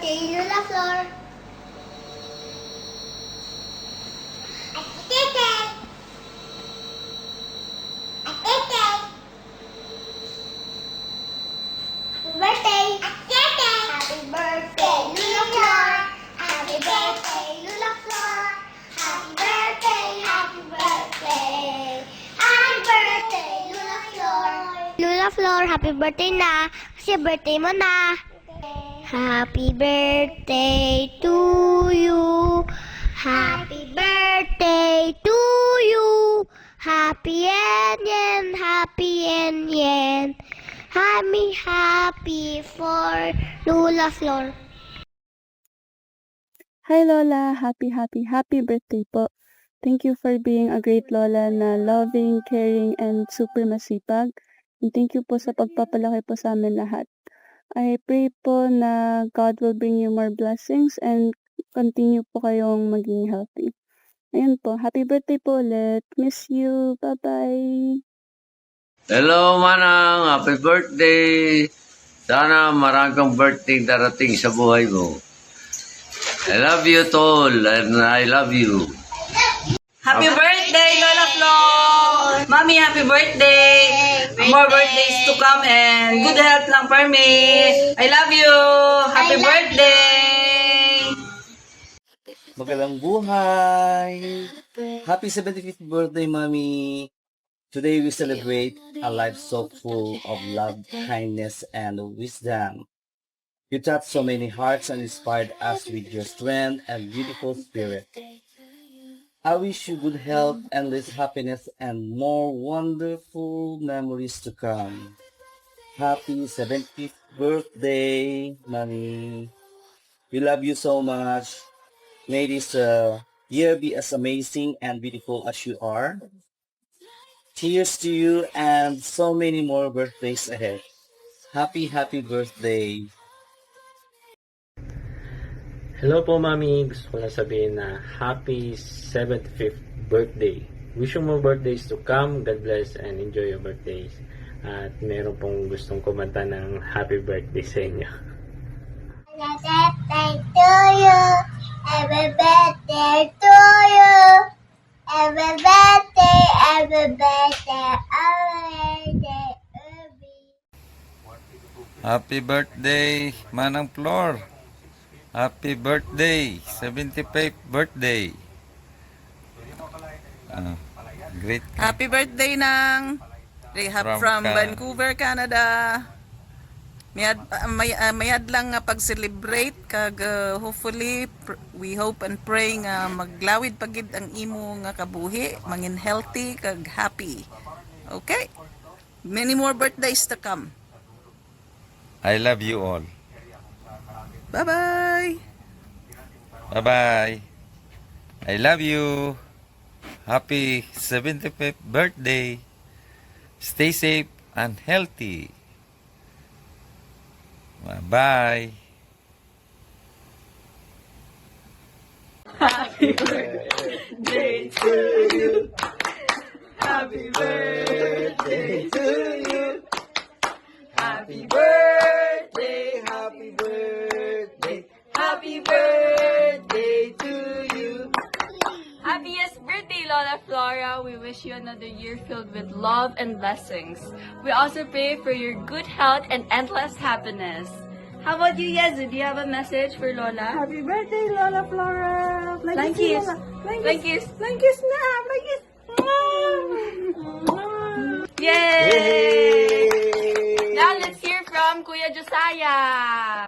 birthday, Lola Flor. Atete. Atete. Happy birthday. Atete. Happy birthday, Lola Flor. Happy birthday, Lola Flor. Happy birthday, happy birthday. Happy birthday, Lola Flor. Lola Flor, happy birthday na. Kasi birthday mo na. Happy birthday to you. Happy birthday to you. Happy and happy and happy for Lola Flor. Hi Lola, happy birthday po. Thank you for being a great Lola na loving, caring, and super masipag. And thank you po sa pagpapalaki po sa amin lahat. I pray po na God will bring you more blessings and continue po kayong maging healthy. Ayun po, happy birthday po ulit. Miss you. Bye-bye. Hello, Manang! Happy birthday! Sana marami kang birthday darating sa buhay mo. I love you, Tol, and I love you. Happy birthday, Lola Flor! Mommy, happy birthday! More birthdays to come and good health lang for me. I love you! Happy birthday! Magandang buhay! Happy 75th birthday, Mommy! Today we celebrate a life so full of love, kindness, and wisdom. You touched so many hearts and inspired us with your strength and beautiful spirit. I wish you good health, endless happiness, and more wonderful memories to come. Happy 70th birthday, Mommy! We love you so much. May this year be as amazing and beautiful as you are. Cheers to you and so many more birthdays ahead. Happy birthday. Hello po, Mami. Gusto ko lang sabihin na happy 75th birthday. Wish you more birthdays to come. God bless and enjoy your birthdays. At meron pong gustong kumanta ng happy birthday sa inyo. Happy birthday to you. Happy birthday to you. Happy birthday, happy birthday, happy birthday. Happy birthday, Manang Flor. Happy birthday, 75th birthday. Great. Happy birthday ng Rehab from Vancouver, Canada. Mayad lang nga pag-celebrate kag hopefully we hope and pray nga maglawid pagid ang imo nga kabuhi, mangin healthy kag happy. Okay? Many more birthdays to come. I love you all. Bye-bye. Bye-bye. I love you. Happy 75th birthday. Stay safe and healthy. Bye-bye. Happy birthday to you. Happy birthday to you. Happy birthday, happy birthday, happy birthday to you. Happiest birthday, Lola Flora. We wish you another year filled with love and blessings. We also pray for your good health and endless happiness. How about you, Yezu? Do you have a message for Lola? Happy birthday, Lola Flora. Blankis. Blankis. Blankis na. Blankis. Yay! Now let's hear from Kuya Josiah.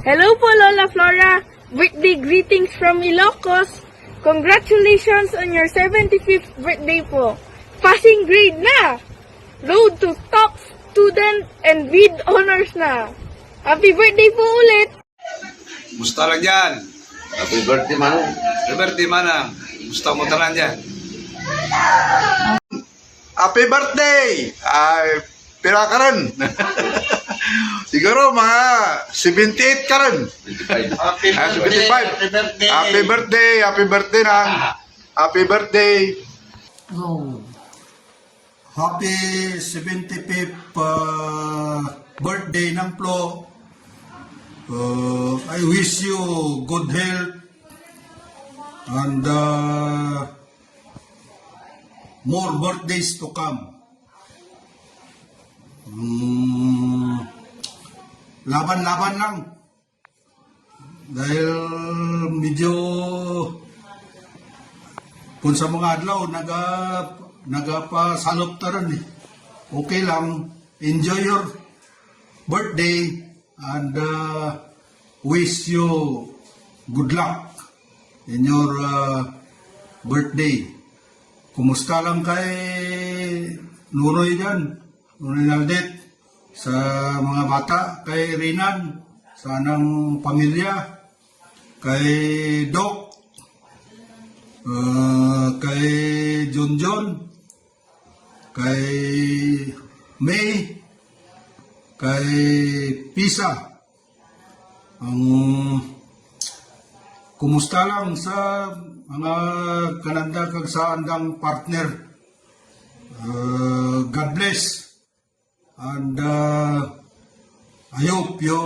Hello po, Lola Flora. Birthday greetings from Ilocos. Congratulations on your 75th birthday po. Passing grade na. Road to top student and with honors na. Happy birthday po ulit. Musta lang dyan? Happy birthday, Manang. Happy birthday, Manang. Musta mo tanan dyan? Happy birthday! Ay, pira ka rin. Siguro mga 78 ka rin. 75. Happy birthday na. Happy birthday. Happy 75th birthday ng Flo. I wish you good health and more birthdays to come. Laban-laban lang. Dahil medyo kung sa mga adlaw nagapasalop ta ron eh. Okay lang. Enjoy your birthday and wish you good luck in your birthday. Kumusta lang kay Nunoy dyan, Nunoy Naldet, sa mga bata, kay Rinan, sa anang pamilya, kay Doc, kay Junjun, kay May, kay Pisa. Kumusta lang sa mga kananda kag sa andang partner. God bless. And I hope you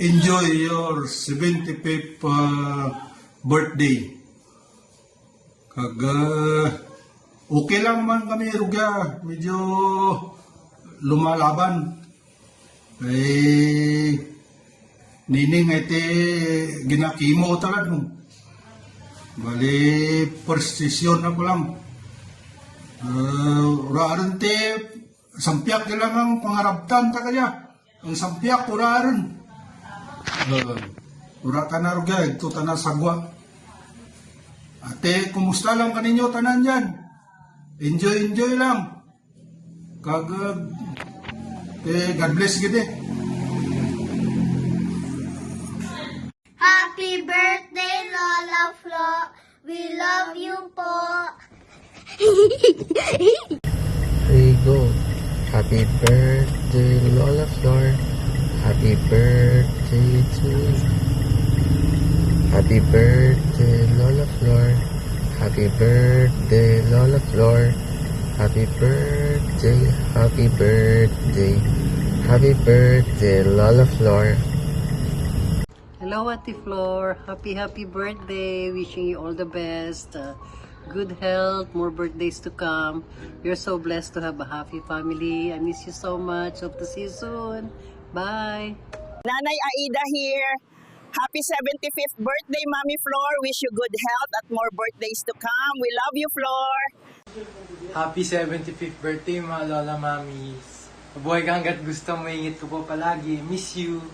enjoy your 75th birthday. Kag okay lang man kami rugya, medyo lumalaban. Nining iti ginakimo talaga. Bali, persisyon ako lang. Uraaran te, sampiak ka lang ang pangarabtan ta kaya. Ang sampiak, uraaran. Urata na rugya, ito tanan sagwa. Ate, kumusta lang kaninyo tanan dyan? Enjoy lang. Kagad, God bless gede. Happy birthday, Lola Flo. We love you po. We go. Happy birthday, Lola Flor. Happy birthday to you. Happy birthday, Lola Flor. Happy birthday, Lola Flor. Happy birthday, happy birthday. Happy birthday, Lola Flor. Hello, Ate Flor. Happy birthday. Wishing you all the best. Good health, more birthdays to come. We're so blessed to have a happy family. I miss you so much. Hope to see you soon. Bye. Nanay Aida here. Happy 75th birthday, Mommy Flor. Wish you good health at more birthdays to come. We love you, Flor. Happy 75th birthday, mga lola, mamis. Mabuhay ka hanggat gusto mo, ingit ko po palagi. Miss you.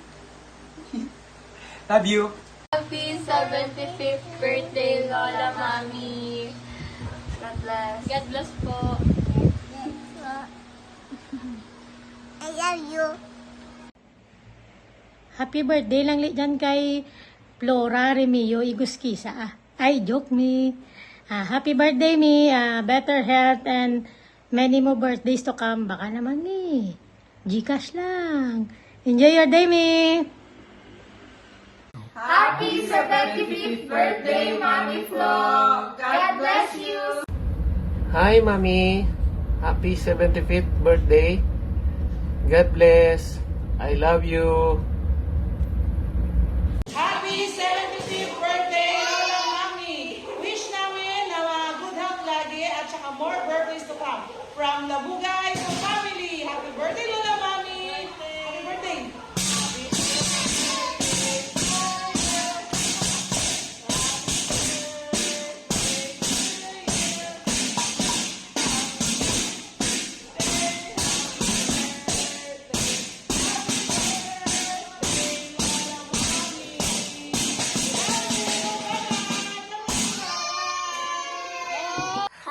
Love you. Happy 75th birthday, Lola Mami. God bless. God bless po. I love you. Happy birthday lang li dyan kay Flora Remio Iguskisa. Ay, joke me. Happy birthday me. Better health and many more birthdays to come. Baka naman me. Gcash lang. Enjoy your day me. Happy 75th birthday, Mami Flo. God bless you. Hi, Mami. Happy 75th birthday. God bless. I love you. Happy 75th birthday, Lola Mami! Wish namin na good health lagi at saka more birthdays to come. From Labugay to family. Happy birthday, Lola Mami! Happy birthday!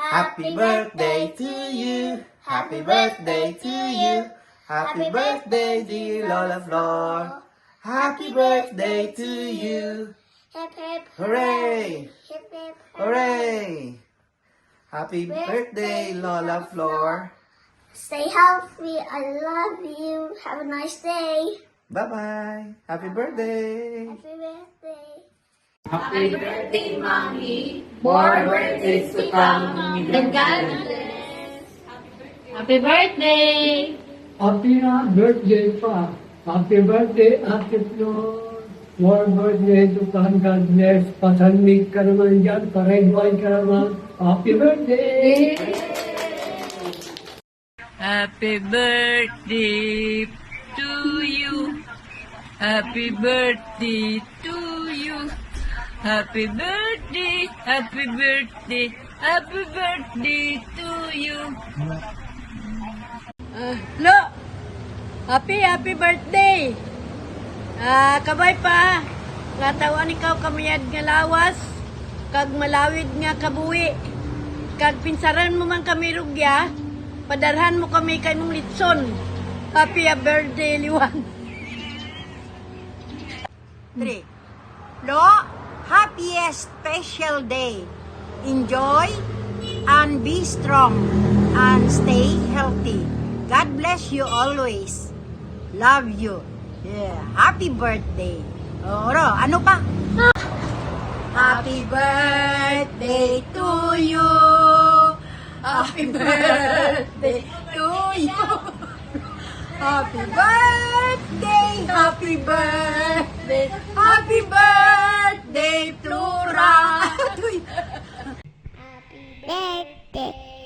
Happy birthday to you. Happy birthday to you. Happy birthday, dear Lola Flor. Happy birthday to you. Hip hip Hooray! hip hip Hooray! Happy birthday, Lola Flor. Stay healthy. I love you. Have a nice day. Bye-bye. Happy birthday. Happy birthday. Happy birthday, Mommy. More birthdays to come. And God bless. Happy birthday. Happy birthday pa. Happy birthday, Ate Flor. More birthday to come, God bless. Pasanmig ka naman dyan, paraybuhay ka naman. Happy birthday! Happy birthday to you. Happy birthday to you. Happy birthday, happy birthday, happy birthday to you. Lo, happy birthday. Kabay pa. Ngatawan ikaw kamayad nga lawas. Kag malawid nga kabuhi. Kag pinsaran mo man kami rugya. Padarhan mo kami kay mong litson. Happy birthday, Liwan. 3. Lo, happiest special day. Enjoy and be strong and stay healthy. God bless you always. Love you. Yeah. Happy birthday. Oro, ano pa? Happy birthday to you. Happy birthday to you. Happy birthday, happy birthday, happy birthday, Flora. Happy birthday